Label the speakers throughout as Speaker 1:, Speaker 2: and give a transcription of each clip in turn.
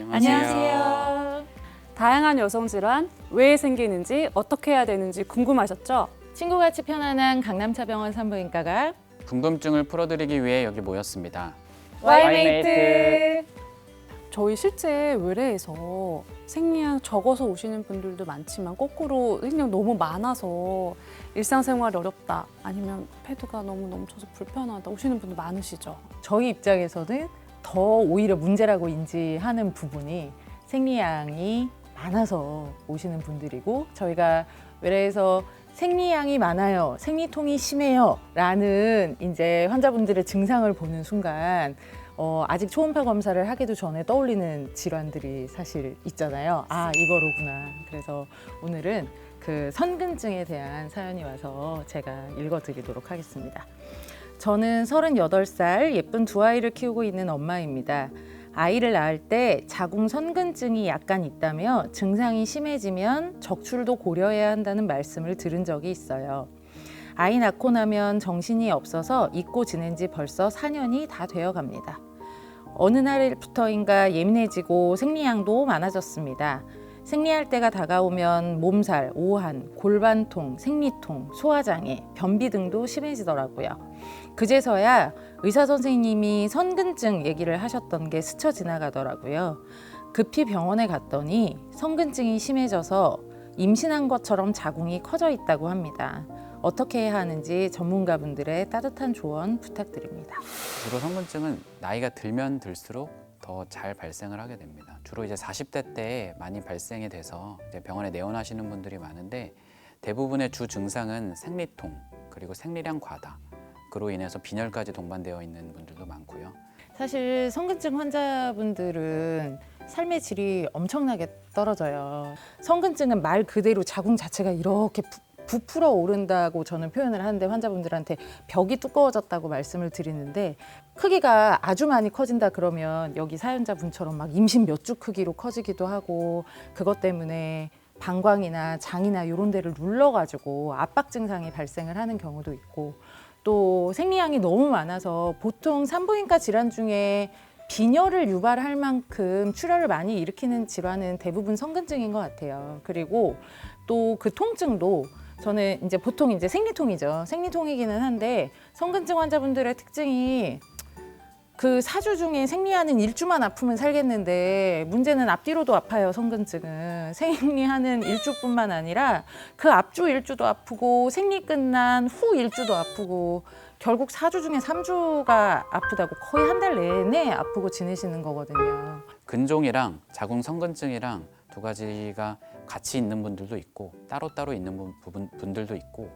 Speaker 1: 안녕하세요. 다양한 여성 질환 왜 생기는지 어떻게 해야 되는지 궁금하셨죠?
Speaker 2: 친구같이 편안한 강남차병원 산부인과가
Speaker 3: 궁금증을 풀어드리기 위해 여기 모였습니다.
Speaker 2: 와이메이트.
Speaker 1: 저희 실제 외래에서 생리양 적어서 오시는 분들도 많지만 거꾸로 생리양 너무 많아서 일상생활이 어렵다 아니면 패드가 너무 넘쳐서 불편하다 오시는 분들 많으시죠?
Speaker 2: 저희 입장에서는 더 오히려 문제라고 인지하는 부분이 생리양이 많아서 오시는 분들이고, 저희가 외래에서 생리양이 많아요, 생리통이 심해요 라는 이제 환자분들의 증상을 보는 순간 아직 초음파 검사를 하기도 전에 떠올리는 질환들이 사실 있잖아요. 아, 이거로구나. 그래서 오늘은 그 선근증에 대한 사연이 와서 제가 읽어드리도록 하겠습니다. 저는 38살 예쁜 두 아이를 키우고 있는 엄마입니다. 아이를 낳을 때 자궁 선근증이 약간 있다며 증상이 심해지면 적출도 고려해야 한다는 말씀을 들은 적이 있어요. 아이 낳고 나면 정신이 없어서 잊고 지낸 지 벌써 4년이 다 되어 갑니다. 어느 날부터인가 예민해지고 생리양도 많아졌습니다. 생리할 때가 다가오면 몸살, 오한, 골반통, 생리통, 소화장애, 변비 등도 심해지더라고요. 그제서야 의사 선생님이 선근증 얘기를 하셨던 게 스쳐 지나가더라고요. 급히 병원에 갔더니 선근증이 심해져서 임신한 것처럼 자궁이 커져 있다고 합니다. 어떻게 해야 하는지 전문가분들의 따뜻한 조언 부탁드립니다.
Speaker 3: 주로 성근증은 나이가 들면 들수록 더 잘 발생을 하게 됩니다. 주로 이제 40대 때 많이 발생이 돼서 이제 병원에 내원하시는 분들이 많은데, 대부분의 주 증상은 생리통 그리고 생리량 과다, 그로 인해서 빈혈까지 동반되어 있는 분들도 많고요.
Speaker 2: 사실 선근증 환자분들은 삶의 질이 엄청나게 떨어져요. 선근증은 말 그대로 자궁 자체가 이렇게 부풀어 오른다고 저는 표현을 하는데, 환자분들한테 벽이 두꺼워졌다고 말씀을 드리는데, 크기가 아주 많이 커진다 그러면 여기 사연자분처럼 막 임신 몇 주 크기로 커지기도 하고, 그것 때문에 방광이나 장이나 이런 데를 눌러가지고 압박 증상이 발생을 하는 경우도 있고, 또 생리양이 너무 많아서 보통 산부인과 질환 중에 빈혈을 유발할 만큼 출혈을 많이 일으키는 질환은 대부분 선근증인 것 같아요. 그리고 또 그 통증도 저는 이제 보통 이제 생리통이죠. 생리통이기는 한데, 선근증 환자분들의 특징이 그 4주 중에 생리하는 1주만 아프면 살겠는데, 문제는 앞뒤로도 아파요. 선근증은 생리하는 1주뿐만 아니라 그 앞주 1주도 아프고 생리 끝난 후 1주도 아프고, 결국 4주 중에 3주가 아프다고 거의 한 달 내내 아프고 지내시는 거거든요.
Speaker 3: 근종이랑 자궁 성근증이랑 두 가지가 같이 있는 분들도 있고 따로따로 있는 분들도 있고,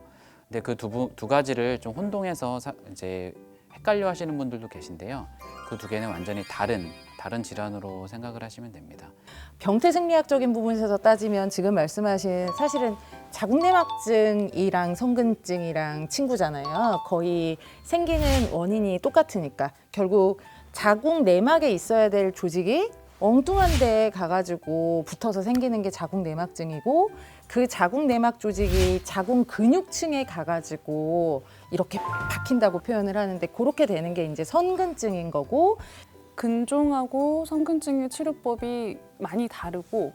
Speaker 3: 근데 그 두 가지를 좀 혼동해서 이제 헷갈려 하시는 분들도 계신데요. 그 두 개는 완전히 다른 질환으로 생각을 하시면 됩니다.
Speaker 2: 병태 생리학적인 부분에서 따지면 지금 말씀하신 사실은 자궁내막증이랑 선근증이랑 친구잖아요. 거의 생기는 원인이 똑같으니까. 결국 자궁 내막에 있어야 될 조직이 엉뚱한 데에 가가지고 붙어서 생기는 게 자궁내막증이고, 그 자궁내막 조직이 자궁 근육층에 가가지고 이렇게 박힌다고 표현을 하는데, 그렇게 되는 게 이제 선근증인 거고.
Speaker 1: 근종하고 선근증의 치료법이 많이 다르고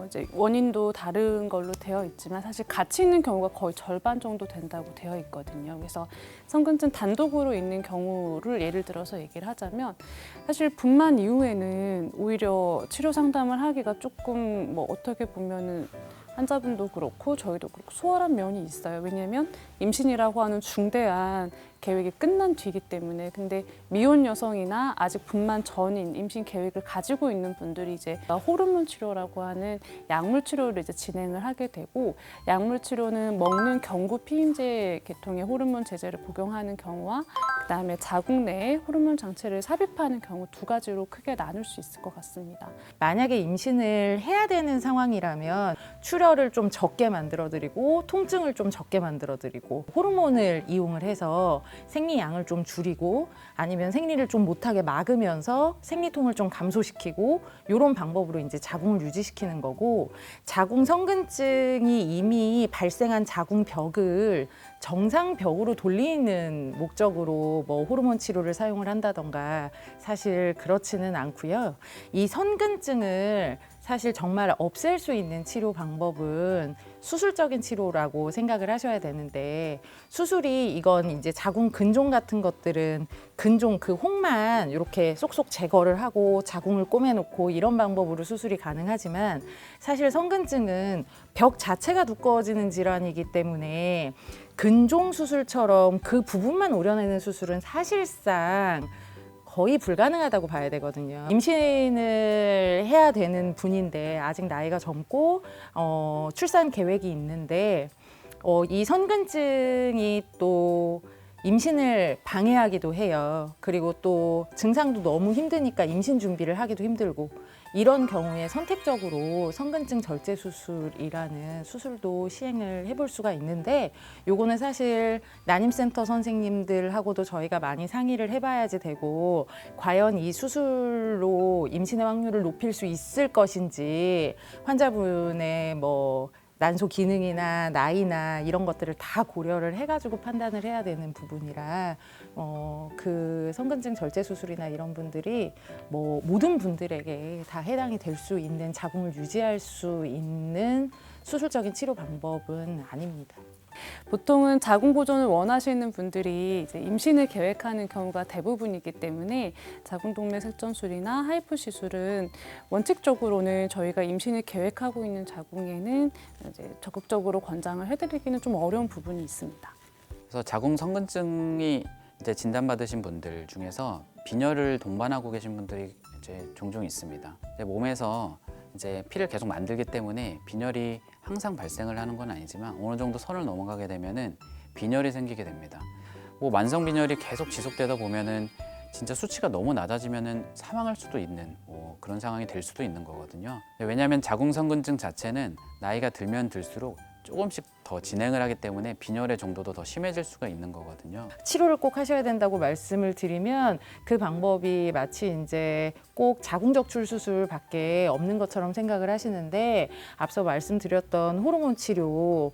Speaker 1: 이제 원인도 다른 걸로 되어 있지만 사실 같이 있는 경우가 거의 절반 정도 된다고 되어 있거든요. 그래서 선근증 단독으로 있는 경우를 예를 들어서 얘기를 하자면, 사실 분만 이후에는 오히려 치료 상담을 하기가 조금 어떻게 보면은 환자분도 그렇고 저희도 그렇고 수월한 면이 있어요. 왜냐하면 임신이라고 하는 중대한 계획이 끝난 뒤이기 때문에. 근데 미혼 여성이나 아직 분만 전인 임신 계획을 가지고 있는 분들이 이제 호르몬 치료라고 하는 약물 치료를 이제 진행을 하게 되고, 약물 치료는 먹는 경구 피임제 계통의 호르몬 제제를 복용하는 경우와 그다음에 자궁 내에 호르몬 장치를 삽입하는 경우 두 가지로 크게 나눌 수 있을 것 같습니다.
Speaker 2: 만약에 임신을 해야 되는 상황이라면 출혈을 좀 적게 만들어드리고 통증을 좀 적게 만들어드리고 호르몬을 이용을 해서 생리양을 좀 줄이고 아니면 생리를 좀 못하게 막으면서 생리통을 좀 감소시키고 이런 방법으로 이제 자궁을 유지시키는 거고, 자궁 성근증이 이미 발생한 자궁벽을 정상벽으로 돌리는 목적으로 뭐 호르몬 치료를 사용을 한다던가 사실 그렇지는 않고요. 이 선근증을 사실 정말 없앨 수 있는 치료 방법은 수술적인 치료라고 생각을 하셔야 되는데, 수술이 이건 이제 자궁 근종 같은 것들은 근종 그 혹만 이렇게 쏙쏙 제거를 하고 자궁을 꼬매놓고 이런 방법으로 수술이 가능하지만, 사실 성근증은 벽 자체가 두꺼워지는 질환이기 때문에 근종 수술처럼 그 부분만 오려내는 수술은 사실상 거의 불가능하다고 봐야 되거든요. 임신을 해야 되는 분인데 아직 나이가 젊고 출산 계획이 있는데 이 선근증이 또 임신을 방해하기도 해요. 그리고 또 증상도 너무 힘드니까 임신 준비를 하기도 힘들고, 이런 경우에 선택적으로 성근증 절제 수술이라는 수술도 시행을 해볼 수가 있는데, 요거는 사실 난임센터 선생님들하고도 저희가 많이 상의를 해봐야지 되고, 과연 이 수술로 임신의 확률을 높일 수 있을 것인지, 환자분의 뭐 난소 기능이나 나이나 이런 것들을 다 고려를 해가지고 판단을 해야 되는 부분이라 그 성근증 절제 수술이나 이런 분들이 뭐 모든 분들에게 다 해당이 될 수 있는 자궁을 유지할 수 있는 수술적인 치료 방법은 아닙니다.
Speaker 1: 보통은 자궁 보존을 원하시는 분들이 이제 임신을 계획하는 경우가 대부분이기 때문에 자궁동맥 색전술이나 하이프 시술은 원칙적으로는 저희가 임신을 계획하고 있는 자궁에는 이제 적극적으로 권장을 해드리기는 좀 어려운 부분이 있습니다.
Speaker 3: 그래서 자궁 성근증이 이제 진단받으신 분들 중에서 빈혈을 동반하고 계신 분들이 이제 종종 있습니다. 몸에서 이제 피를 계속 만들기 때문에 빈혈이 항상 발생을 하는 건 아니지만 어느 정도 선을 넘어가게 되면은 빈혈이 생기게 됩니다. 뭐 만성 빈혈이 계속 지속되다 보면은 진짜 수치가 너무 낮아지면은 사망할 수도 있는 뭐 그런 상황이 될 수도 있는 거거든요. 왜냐하면 자궁 성근증 자체는 나이가 들면 들수록 조금씩 더 진행을 하기 때문에 빈혈의 정도도 더 심해질 수가 있는 거거든요.
Speaker 2: 치료를 꼭 하셔야 된다고 말씀을 드리면, 그 방법이 마치 이제 꼭 자궁적출 수술밖에 없는 것처럼 생각을 하시는데, 앞서 말씀드렸던 호르몬 치료로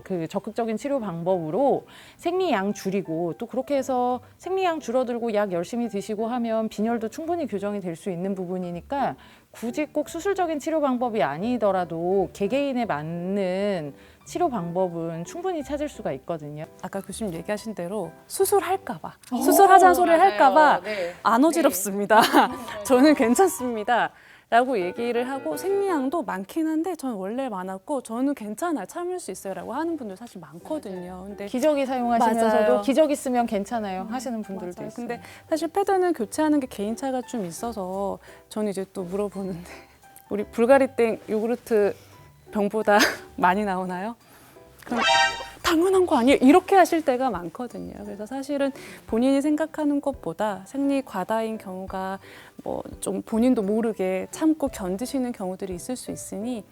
Speaker 2: 그 적극적인 치료 방법으로 생리양 줄이고, 또 그렇게 해서 생리양 줄어들고 약 열심히 드시고 하면 빈혈도 충분히 교정이 될 수 있는 부분이니까, 굳이 꼭 수술적인 치료 방법이 아니더라도 개개인에 맞는 치료 방법은 충분히 찾을 수가 있거든요.
Speaker 1: 아까 교수님 얘기하신 대로 수술할까 봐, 수술하자는 소리를 할까 봐 안 어지럽습니다. 저는 괜찮습니다. 라고 얘기를 하고, 생리양도 많긴 한데 저는 원래 많았고 저는 괜찮아요, 참을 수 있어요 라고 하는 분들 사실 많거든요. 근데
Speaker 2: 기저귀 사용하시면서도
Speaker 1: 맞아요.
Speaker 2: 기저귀 쓰면 괜찮아요 하시는 분들도
Speaker 1: 맞아요.
Speaker 2: 있어요.
Speaker 1: 근데 사실 패드는 교체하는 게 개인차가 좀 있어서 저는 이제 또 물어보는데, 우리 불가리땡 요구르트 병보다 많이 나오나요? 그럼 당연한 거 아니에요? 이렇게 하실 때가 많거든요. 그래서 사실은 본인이 생각하는 것보다 생리 과다인 경우가 뭐 좀 본인도 모르게 참고 견디시는 경우들이 있을 수 있으니,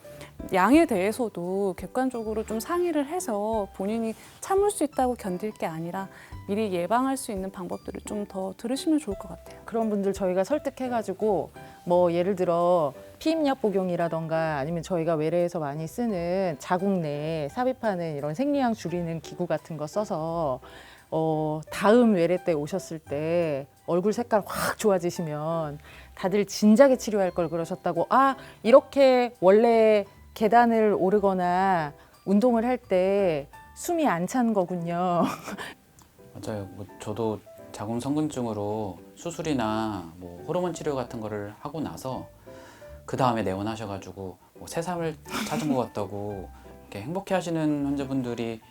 Speaker 1: 양에 대해서도 객관적으로 좀 상의를 해서 본인이 참을 수 있다고 견딜 게 아니라 미리 예방할 수 있는 방법들을 좀 더 들으시면 좋을 것 같아요.
Speaker 2: 그런 분들 저희가 설득해가지고 뭐 예를 들어 피임약 복용이라던가 아니면 저희가 외래에서 많이 쓰는 자궁 내에 삽입하는 이런 생리양 줄이는 기구 같은 거 써서 다음 외래 때 오셨을 때 얼굴 색깔 확 좋아지시면 다들 진작에 치료할 걸 그러셨다고, 아 이렇게 원래 계단을 오르거나 운동을 할 때 숨이 안 찬 거군요.
Speaker 3: 맞아요. 뭐 저도 자궁 성근증으로 수술이나 뭐 호르몬 치료 같은 거를 하고 나서 그 다음에 내원하셔가지고 뭐 새삼을 찾은 것 같다고 이렇게 행복해하시는 환자분들이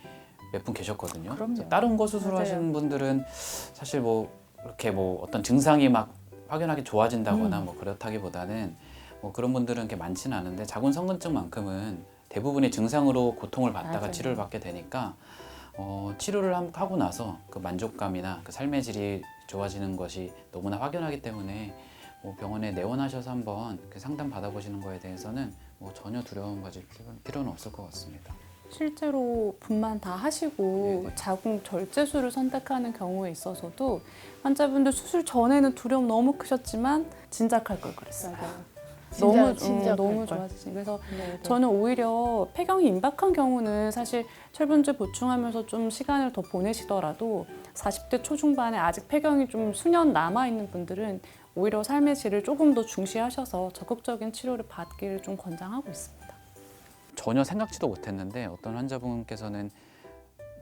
Speaker 3: 몇 분 계셨거든요.
Speaker 2: 그럼요.
Speaker 3: 다른 거 수술하시는 분들은 사실 뭐 이렇게 뭐 어떤 증상이 막 확연하게 좋아진다거나 뭐 그렇다기보다는 뭐 그런 분들은 이렇게 많지는 않은데, 자궁 성근증만큼은 대부분의 증상으로 고통을 받다가
Speaker 2: 맞아요.
Speaker 3: 치료를 받게 되니까 치료를 하고 나서 그 만족감이나 그 삶의 질이 좋아지는 것이 너무나 확연하기 때문에 뭐 병원에 내원하셔서 한번 그 상담 받아보시는 거에 대해서는 뭐 전혀 두려움 가질 필요는 없을 것 같습니다.
Speaker 1: 실제로 분만 다 하시고 자궁 절제술을 선택하는 경우에 있어서도 환자분들 수술 전에는 두려움 너무 크셨지만 진작할 걸 그랬어요. 너무 좋아지지. 그래서 저는 오히려 폐경이 임박한 경우는 사실 철분제 보충하면서 좀 시간을 더 보내시더라도 40대 초중반에 아직 폐경이 좀 수년 남아있는 분들은 오히려 삶의 질을 조금 더 중시하셔서 적극적인 치료를 받기를 좀 권장하고 있습니다.
Speaker 3: 전혀 생각지도 못했는데 어떤 환자분께서는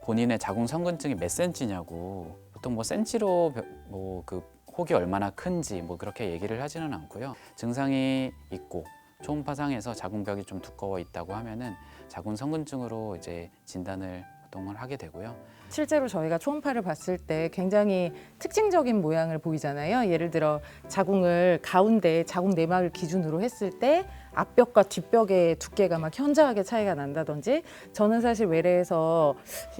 Speaker 3: 본인의 자궁 성근증이 몇 센치냐고, 보통 뭐 센치로 뭐 그 혹이 얼마나 큰지 뭐 그렇게 얘기를 하지는 않고요. 증상이 있고 초음파상에서 자궁벽이 좀 두꺼워 있다고 하면은 자궁 성근증으로 이제 진단을 보통을 하게 되고요.
Speaker 2: 실제로 저희가 초음파를 봤을 때 굉장히 특징적인 모양을 보이잖아요. 예를 들어 자궁을 가운데 자궁 내막을 기준으로 했을 때 앞벽과 뒷벽의 두께가 막 현저하게 차이가 난다든지, 저는 사실 외래에서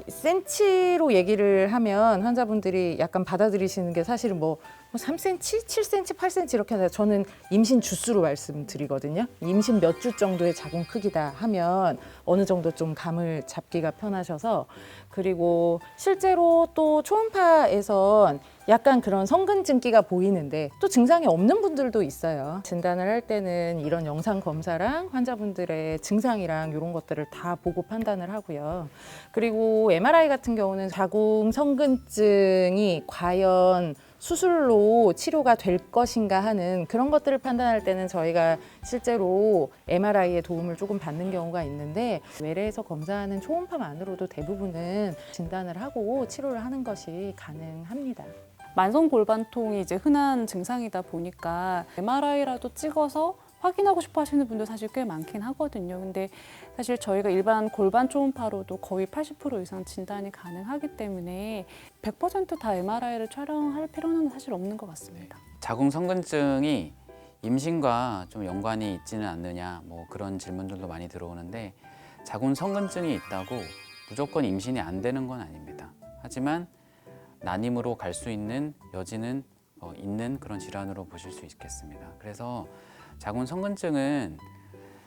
Speaker 2: 센치로 얘기를 하면 환자분들이 약간 받아들이시는 게 사실은 뭐 3cm, 7cm, 8cm 이렇게 하는데 저는 임신 주수로 말씀드리거든요. 임신 몇 주 정도의 자궁 크기다 하면 어느 정도 좀 감을 잡기가 편하셔서, 그리고 실제로 또 초음파에선 약간 그런 성근증기가 보이는데 또 증상이 없는 분들도 있어요. 진단을 할 때는 이런 영상 검사랑 환자분들의 증상이랑 이런 것들을 다 보고 판단을 하고요. 그리고 MRI 같은 경우는 자궁 성근증이 과연 수술로 치료가 될 것인가 하는 그런 것들을 판단할 때는 저희가 실제로 MRI의 도움을 조금 받는 경우가 있는데, 외래에서 검사하는 초음파만으로도 대부분은 진단을 하고 치료를 하는 것이 가능합니다.
Speaker 1: 만성 골반통이 이제 흔한 증상이다 보니까 MRI라도 찍어서 확인하고 싶어 하시는 분들 사실 꽤 많긴 하거든요. 근데 사실 저희가 일반 골반 초음파로도 거의 80% 이상 진단이 가능하기 때문에 100%다 MRI를 촬영할 필요는 사실 없는 것 같습니다.
Speaker 3: 자궁 성근증이 임신과 좀 연관이 있지는 않느냐, 뭐 그런 질문들도 많이 들어오는데, 자궁 성근증이 있다고 무조건 임신이 안 되는 건 아닙니다. 하지만 난임으로 갈 수 있는 여지는 있는 그런 질환으로 보실 수 있겠습니다. 그래서 자궁 성근증은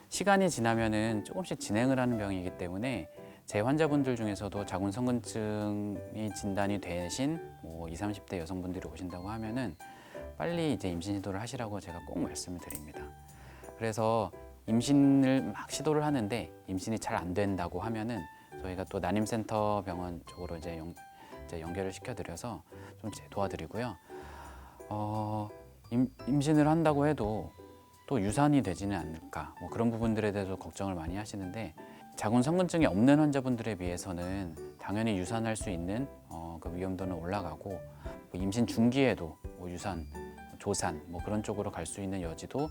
Speaker 3: 시간이 지나면은 조금씩 진행을 하는 병이기 때문에 제 환자분들 중에서도 자궁 성근증이 진단이 되신 뭐 20, 30대 여성분들이 오신다고 하면은 빨리 이제 임신 시도를 하시라고 제가 꼭 말씀을 드립니다. 그래서 임신을 막 시도를 하는데 임신이 잘 안 된다고 하면은 저희가 또 난임센터 병원 쪽으로 이제 연결을 시켜드려서 좀 도와드리고요. 임신을 한다고 해도 또 유산이 되지는 않을까, 뭐 그런 부분들에 대해서 걱정을 많이 하시는데, 자궁 성근증이 없는 환자분들에 비해서는 당연히 유산할 수 있는 그 위험도는 올라가고, 뭐 임신 중기에도 뭐 유산, 조산 뭐 그런 쪽으로 갈 수 있는 여지도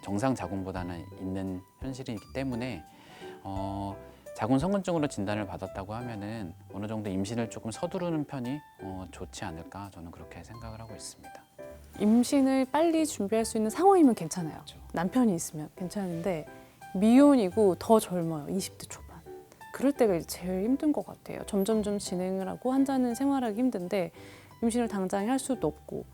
Speaker 3: 정상 자궁보다는 있는 현실이기 때문에 자궁 성근증으로 진단을 받았다고 하면은 어느 정도 임신을 조금 서두르는 편이 좋지 않을까, 저는 그렇게 생각을 하고 있습니다.
Speaker 1: 임신을 빨리 준비할 수 있는 상황이면 괜찮아요.
Speaker 3: 그렇죠.
Speaker 1: 남편이 있으면 괜찮은데 미혼이고 더 젊어요. 20대 초반. 그럴 때가 제일 힘든 것 같아요. 점점 진행을 하고 환자는 생활하기 힘든데 임신을 당장 할 수도 없고.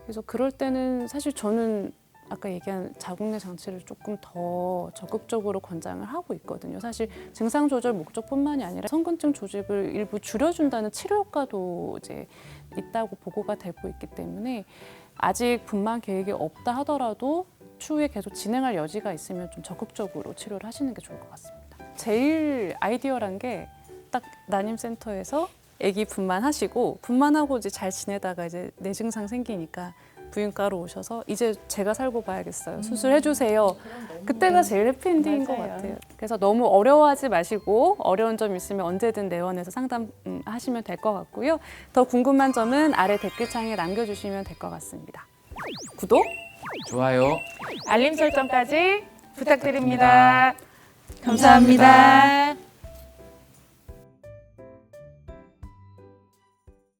Speaker 1: 그래서 그럴 때는 사실 저는 아까 얘기한 자궁내 장치를 조금 더 적극적으로 권장을 하고 있거든요. 사실 증상 조절 목적뿐만이 아니라 성근증 조직을 일부 줄여준다는 치료 효과도 이제 있다고 보고가 되고 있기 때문에 아직 분만 계획이 없다 하더라도 추후에 계속 진행할 여지가 있으면 좀 적극적으로 치료를 하시는 게 좋을 것 같습니다. 제일 아이디어란 게 딱 난임센터에서 아기 분만하시고 분만하고 이제 잘 지내다가 이제 내 증상 생기니까 부인과로 오셔서 이제 제가 살고 봐야겠어요. 수술해주세요. 그때가 제일 해피엔딩인 것 같아요. 그래서 너무 어려워하지 마시고 어려운 점 있으면 언제든 내원해서 상담하시면 될 것 같고요. 더 궁금한 점은 아래 댓글창에 남겨주시면 될 것 같습니다. 구독,
Speaker 3: 좋아요.
Speaker 2: 알림 설정까지 부탁드립니다. 감사합니다.